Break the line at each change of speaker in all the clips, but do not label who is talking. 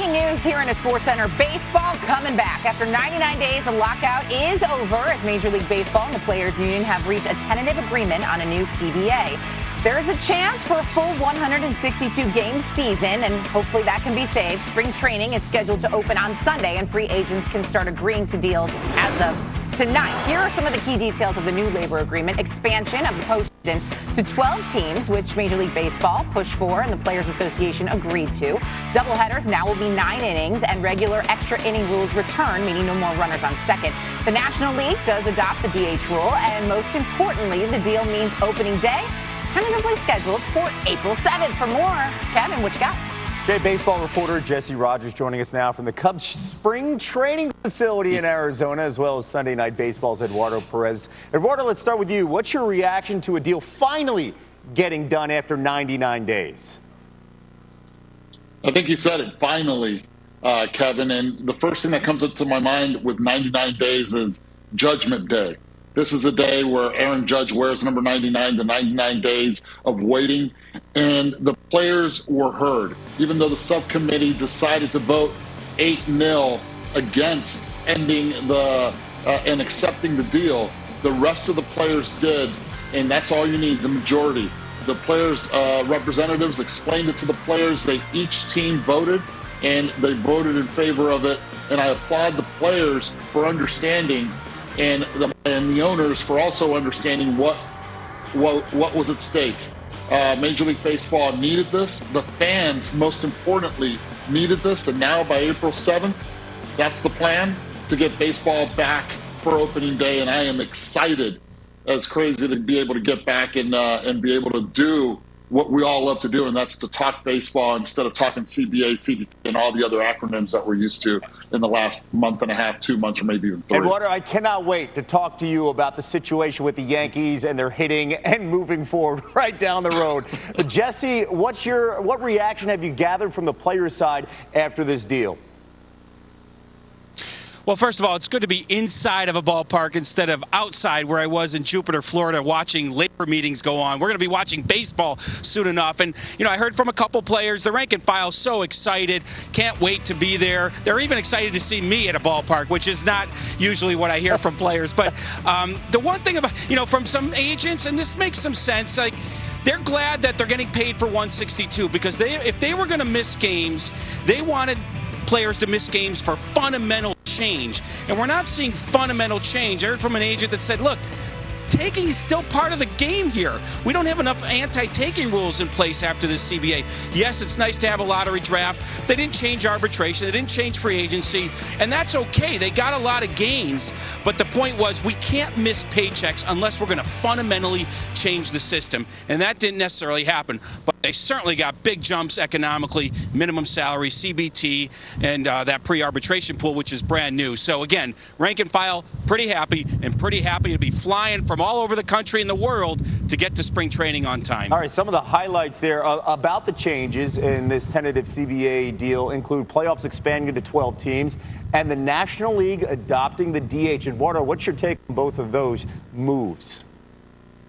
Breaking news here in a Sports Center. Baseball coming back. After 99 days, the lockout is over as Major League Baseball and the Players Union have reached a tentative agreement on a new CBA. There is a chance for a full 162-game season, and hopefully that can be saved. Spring training is scheduled to open on Sunday, and free agents can start agreeing to deals as of tonight. Here are some of the key details of the new labor agreement. Expansion of the postseason to 12 teams, which Major League Baseball pushed for and the Players Association agreed to. Doubleheaders now will be 9 innings, and regular extra inning rules return, meaning no more runners on second. The National League does adopt the DH rule, and most importantly, the deal means opening day tentatively scheduled for April 7th. For more, Kevin, what you got?
Jay, baseball reporter Jesse Rogers joining us now from the Cubs spring training facility in Arizona, as well as Sunday Night Baseball's Eduardo Perez. Eduardo, let's start with you. What's your reaction to a deal finally getting done after 99 days?
I think you said it, finally, Kevin. And the first thing that comes up to my mind with 99 days is Judgment Day. This is a day where Aaron Judge wears number 99, the 99 days of waiting, and the players were heard. Even though the subcommittee decided to vote 8-0 against ending and accepting the deal, the rest of the players did, and that's all you need, the majority. The players' representatives explained it to the players. Each team voted, and they voted in favor of it, and I applaud the players for understanding and the owners for also understanding what was at stake. Major League Baseball needed this. The fans, most importantly, needed this. And now by April 7th, that's the plan, to get baseball back for opening day. And I am excited as crazy to be able to get back and be able to do what we all love to do, and that's to talk baseball instead of talking CBA, CBT, and all the other acronyms that we're used to in the last month and a half, 2 months, or maybe even 3.
Eduardo, I cannot wait to talk to you about the situation with the Yankees and their hitting and moving forward right down the road. But Jesse, what reaction have you gathered from the players' side after this deal?
Well, first of all, it's good to be inside of a ballpark instead of outside where I was in Jupiter, Florida, watching labor meetings go on. We're going to be watching baseball soon enough. And, I heard from a couple players, the rank and file so excited, can't wait to be there. They're even excited to see me at a ballpark, which is not usually what I hear from players. But the one thing about, from some agents, and this makes some sense, like, they're glad that they're getting paid for 162 because if they were going to miss games, they wanted players to miss games for fundamental change. And we're not seeing fundamental change. I heard from an agent that said, look, taking is still part of the game here. We don't have enough anti-taking rules in place after this CBA. Yes, it's nice to have a lottery draft. They didn't change arbitration. They didn't change free agency. And that's okay. They got a lot of gains. But the point was we can't miss paychecks unless we're going to fundamentally change the system. And that didn't necessarily happen. But they certainly got big jumps economically, minimum salary, CBT, and that pre-arbitration pool, which is brand new. So, again, rank and file, pretty happy to be flying from all over the country and the world to get to spring training on time.
All right, some of the highlights there about the changes in this tentative CBA deal include playoffs expanding to 12 teams and the National League adopting the DH. Eduardo, what's your take on both of those moves?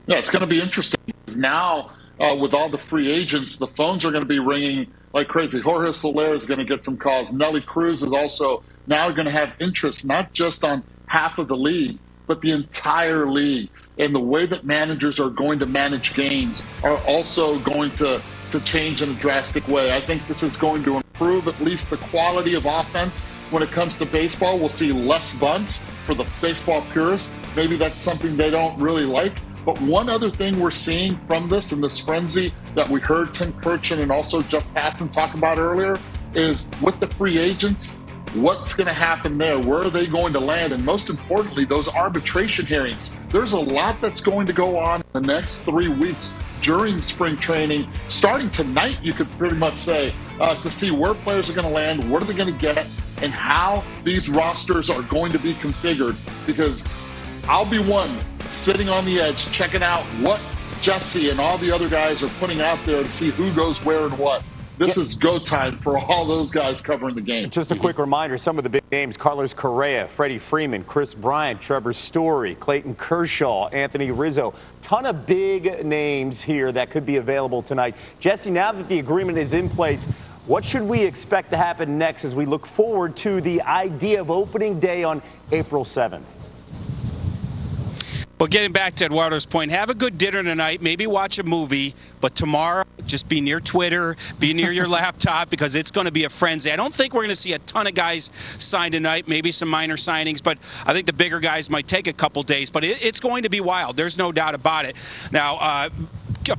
Yeah, it's going to be interesting. Now, with all the free agents, the phones are going to be ringing like crazy. Jorge Soler is going to get some calls. Nelly Cruz is also now going to have interest, not just on half of the league, but the entire league. And the way that managers are going to manage games are also going to change in a drastic way. I think this is going to improve at least the quality of offense when it comes to baseball. We'll see less bunts for the baseball purists. Maybe that's something they don't really like. But one other thing we're seeing from this and this frenzy that we heard Tim Kurchin and also Jeff Passan talk about earlier is with the free agents, what's going to happen there? Where are they going to land? And most importantly, those arbitration hearings. There's a lot that's going to go on in the next 3 weeks during spring training. Starting tonight, you could pretty much say, to see where players are going to land, what are they going to get, and how these rosters are going to be configured. Because I'll be one sitting on the edge, checking out what Jesse and all the other guys are putting out there to see who goes where and what. This is go time for all those guys covering the game.
Just a quick reminder, some of the big names: Carlos Correa, Freddie Freeman, Chris Bryant, Trevor Story, Clayton Kershaw, Anthony Rizzo. Ton of big names here that could be available tonight. Jesse, now that the agreement is in place, What should we expect to happen next as we look forward to the idea of opening day on April 7th?
Well, getting back to Eduardo's point, have a good dinner tonight, maybe watch a movie, but tomorrow just be near Twitter, be near your laptop, because it's going to be a frenzy. I don't think we're going to see a ton of guys sign tonight, maybe some minor signings, but I think the bigger guys might take a couple days, but it's going to be wild. There's no doubt about it. Now,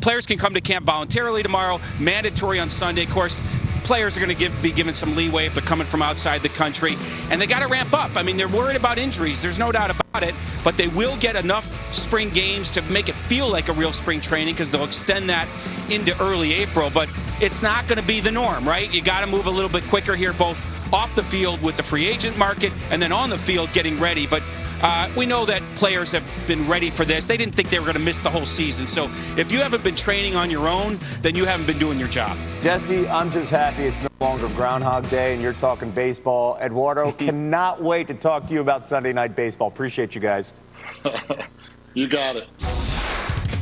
players can come to camp voluntarily tomorrow, mandatory on Sunday. Of course, players are going to be given some leeway if they're coming from outside the country, and they got to ramp up. I mean, they're worried about injuries. There's no doubt about it, but they will get enough spring games to make it feel like a real spring training, because they'll extend that into early April. But it's not going to be the norm, right? You got to move a little bit quicker here, both off the field with the free agent market and then on the field getting ready. But we know that players have been ready for this. They didn't think they were going to miss the whole season. So if you haven't been training on your own, then you haven't been doing your job.
Jesse, I'm just happy it's no longer Groundhog Day and you're talking baseball. Eduardo, cannot wait to talk to you about Sunday Night Baseball. Appreciate you guys.
You got it.
All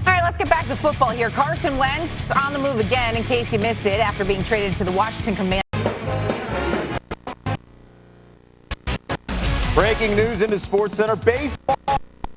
right, let's get back to football here. Carson Wentz on the move again, in case you missed it, after being traded to the Washington Commanders.
Breaking news into SportsCenter. Baseball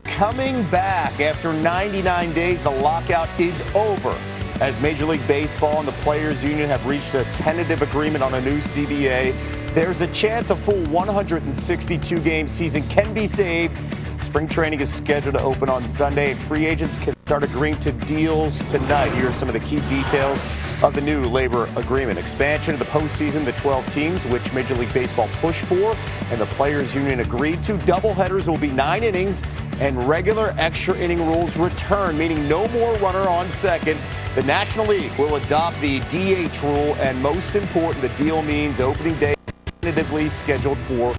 coming back after 99 days. The lockout is over as Major League Baseball and the Players Union have reached a tentative agreement on a new CBA. There's a chance a full 162-game season can be saved. Spring training is scheduled to open on Sunday, and free agents can start agreeing to deals tonight. Here are some of the key details of the new labor agreement. Expansion of the postseason, the 12 teams, which Major League Baseball pushed for and the Players Union agreed to. Doubleheaders will be 9 innings, and regular extra inning rules return, meaning no more runner on second. The National League will adopt the DH rule, and most important, the deal means opening day tentatively scheduled for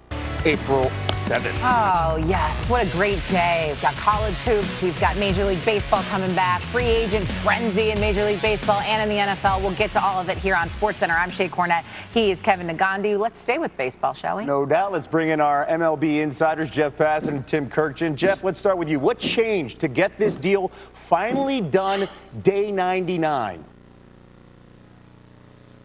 April 7th.
Oh, yes. What a great day. We've got college hoops. We've got Major League Baseball coming back. Free agent frenzy in Major League Baseball and in the NFL. We'll get to all of it here on SportsCenter. I'm Shea Cornette. He is Kevin Nagandi. Let's stay with baseball, shall we?
No doubt. Let's bring in our MLB insiders, Jeff Passan and Tim Kirkjian. Jeff, let's start with you. What changed to get this deal finally done day 99?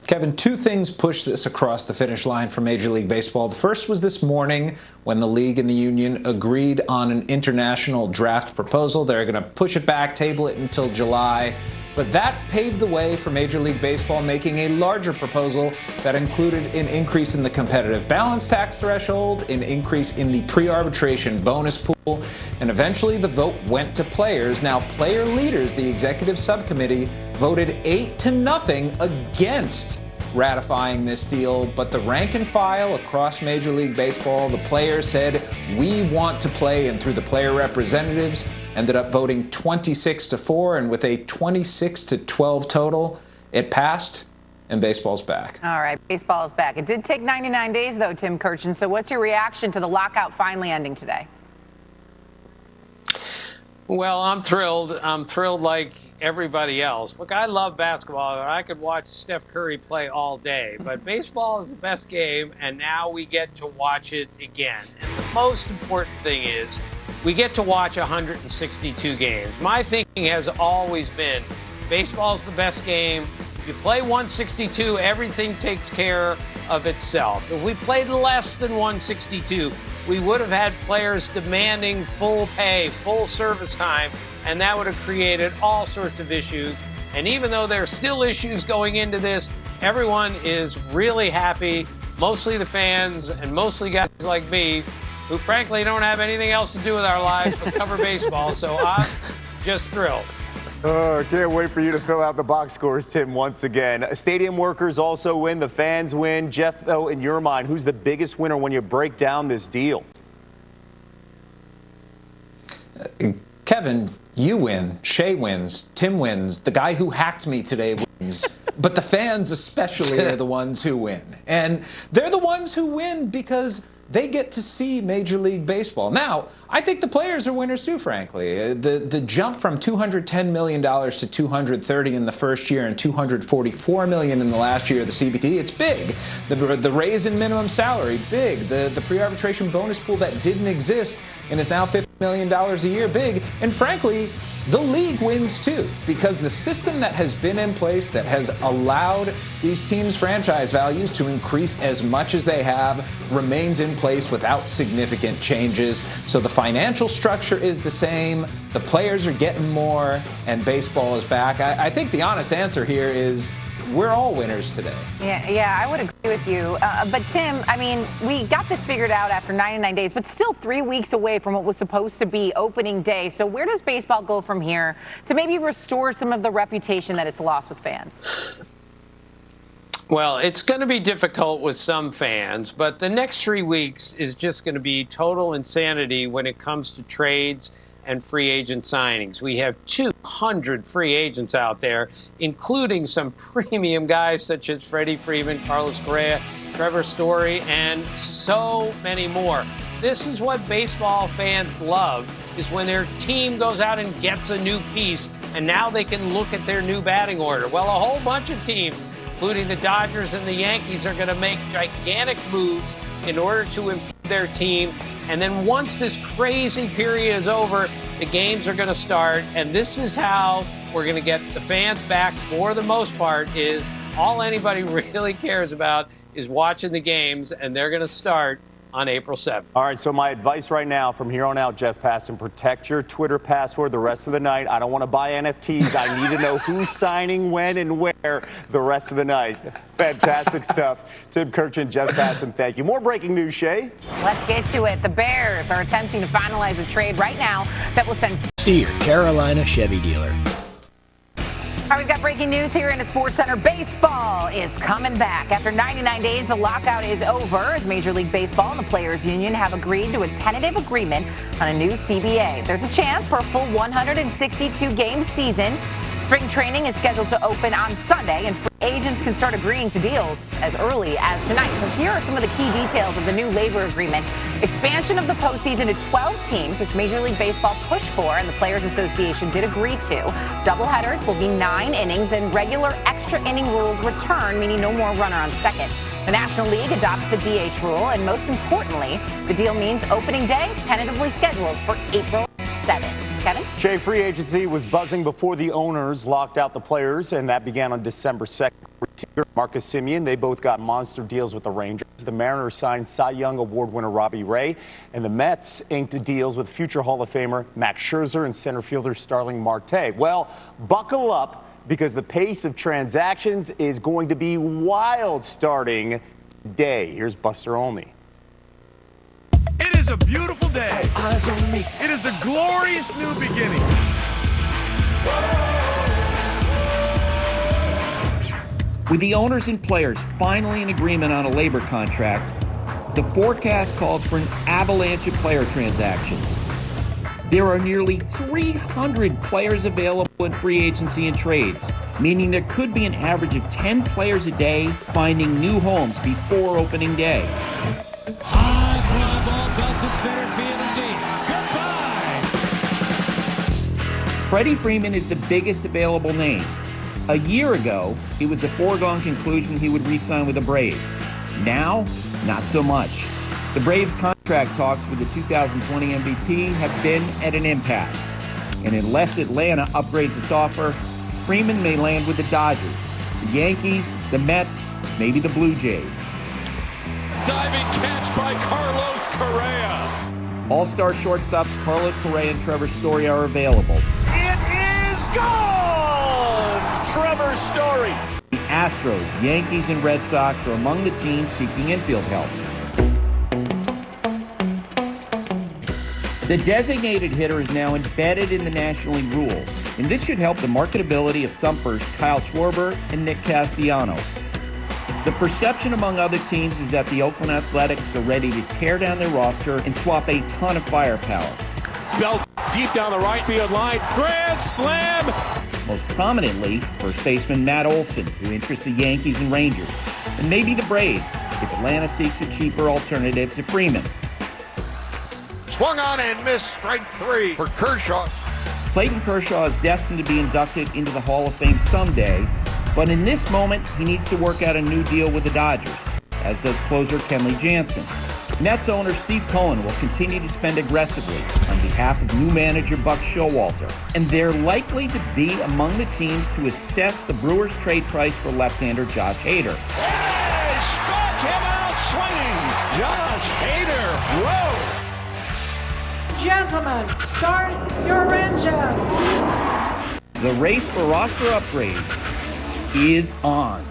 Kevin, 2 things pushed this across the finish line for Major League Baseball. The first was this morning when the league and the union agreed on an international draft proposal. They're going to push it back, table it until July. But that paved the way for Major League Baseball making a larger proposal that included an increase in the competitive balance tax threshold, an increase in the pre-arbitration bonus pool, and eventually the vote went to players. Now, player leaders, the executive subcommittee, voted 8-0 against ratifying this deal, but the rank and file across Major League Baseball, the players said, we want to play, and through the player representatives, ended up voting 26-4, and with a 26-12 total, it passed, and baseball's back.
All right, baseball is back. It did take 99 days, though, Tim Kirkjian. So what's your reaction to the lockout finally ending today?
Well, I'm thrilled. I'm thrilled like everybody else. Look, I love basketball. I could watch Steph Curry play all day, but baseball is the best game, and now we get to watch it again. And the most important thing is we get to watch 162 games. My thinking has always been baseball is the best game. If you play 162, everything takes care of itself. If we played less than 162, we would have had players demanding full pay, full service time, and that would have created all sorts of issues. And even though there are still issues going into this, everyone is really happy, mostly the fans and mostly guys like me, who frankly don't have anything else to do with our lives but cover baseball, so I'm just thrilled.
Oh, can't wait for you to fill out the box scores, Tim, once again. Stadium workers also win, the fans win. Jeff, though, in your mind, who's the biggest winner when you break down this deal?
Kevin, you win, Shea wins, Tim wins, the guy who hacked me today wins. But the fans especially are the ones who win. And they're the ones who win because they get to see Major League Baseball. Now, I think the players are winners too, frankly. The jump from $210 million to $230 in the first year and $244 million in the last year of the CBT, it's big. The raise in minimum salary, big. The pre-arbitration bonus pool that didn't exist and is now $50 million a year, big. And frankly, the league wins too, because the system that has been in place that has allowed these teams' franchise values to increase as much as they have remains in place without significant changes. So the financial structure is the same, the players are getting more, and baseball is back. I think the honest answer here is we're all winners today.
Yeah, I would agree with you. But Tim, I mean, we got this figured out after 99 days, but still 3 weeks away from what was supposed to be opening day. So where does baseball go from here to maybe restore some of the reputation that it's lost with fans?
Well, it's going to be difficult with some fans, but the next 3 weeks is just going to be total insanity when it comes to trades and free agent signings. We have 200 free agents out there, including some premium guys such as Freddie Freeman, Carlos Correa, Trevor Story, and so many more. This is what baseball fans love, is when their team goes out and gets a new piece, and now they can look at their new batting order. Well, a whole bunch of teams, including the Dodgers and the Yankees, are going to make gigantic moves in order to improve their team. And then once this crazy period is over, the games are going to start. And this is how we're going to get the fans back for the most part. Is all anybody really cares about is watching the games, and they're going to start on April 7th.
All right, so my advice right now from here on out, Jeff Passan, protect your Twitter password the rest of the night. I don't want to buy NFTs. I need to know who's signing when and where the rest of the night. Fantastic stuff. Tim Kurkjian, Jeff Passan, thank you. More breaking news, Shay.
Let's get to it. The Bears are attempting to finalize a trade right now that will send...
See your Carolina Chevy dealer.
All right, we've got breaking news here in the Sports Center. Baseball is coming back. After 99 days, the lockout is over as Major League Baseball and the Players Union have agreed to a tentative agreement on a new CBA. There's a chance for a full 162-game season. Spring training is scheduled to open on Sunday, and free agents can start agreeing to deals as early as tonight. So here are some of the key details of the new labor agreement. Expansion of the postseason to 12 teams, which Major League Baseball pushed for and the Players Association did agree to. Doubleheaders will be 9 innings, and regular extra inning rules return, meaning no more runner on second. The National League adopts the DH rule, and most importantly, the deal means opening day tentatively scheduled for April 7th. Kevin?
Shay, free agency was buzzing before the owners locked out the players, and that began on December 2nd. Marcus Semien, they both got monster deals with the Rangers. The Mariners signed Cy Young Award winner Robbie Ray, and the Mets inked deals with future Hall of Famer Max Scherzer and center fielder Starling Marte. Well, buckle up, because the pace of transactions is going to be wild starting today. Here's Buster Olney.
It is a beautiful day. Eyes on me. It is a glorious new beginning.
With the owners and players finally in agreement on a labor contract, the forecast calls for an avalanche of player transactions. There are nearly 300 players available in free agency and trades, meaning there could be an average of 10 players a day finding new homes before opening day.
High fly ball belted center field and deep. Goodbye.
Freddie Freeman is the biggest available name. A year ago, it was a foregone conclusion he would re-sign with the Braves. Now, not so much. The Braves' contract talks with the 2020 MVP have been at an impasse. And unless Atlanta upgrades its offer, Freeman may land with the Dodgers, the Yankees, the Mets, maybe the Blue Jays.
Diving catch by Carlos Correa.
All-star shortstops Carlos Correa and Trevor Story are available.
It is gone! Trevor Story.
The Astros, Yankees, and Red Sox are among the teams seeking infield help. The designated hitter is now embedded in the National League rules, and this should help the marketability of thumpers Kyle Schwarber and Nick Castellanos. The perception among other teams is that the Oakland Athletics are ready to tear down their roster and swap a ton of firepower.
Belt deep down the right field line. Grand slam!
Most prominently, first baseman Matt Olson, who interests the Yankees and Rangers, and maybe the Braves, if Atlanta seeks a cheaper alternative to Freeman.
Swung on and missed, strike 3 for Kershaw.
Clayton Kershaw is destined to be inducted into the Hall of Fame someday, but in this moment, he needs to work out a new deal with the Dodgers, as does closer Kenley Jansen. Nets owner Steve Cohen will continue to spend aggressively on behalf of new manager Buck Showalter, and they're likely to be among the teams to assess the Brewers' trade price for left-hander Josh Hader.
Hey, struck him out swinging. Josh Hader. Whoa.
Gentlemen, start your engines.
The race for roster upgrades is on.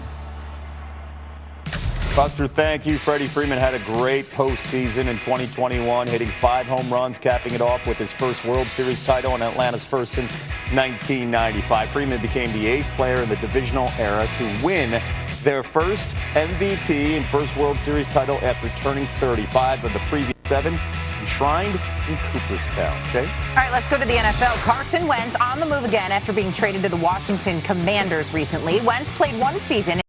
Buster, thank you. Freddie Freeman had a great postseason in 2021, hitting 5 home runs, capping it off with his first World Series title and Atlanta's first since 1995. Freeman became the 8th player in the divisional era to win their first MVP and first World Series title after turning 35 of the previous 7, enshrined in Cooperstown. Okay?
All right, let's go to the NFL. Carson Wentz on the move again after being traded to the Washington Commanders recently. Wentz played 1 season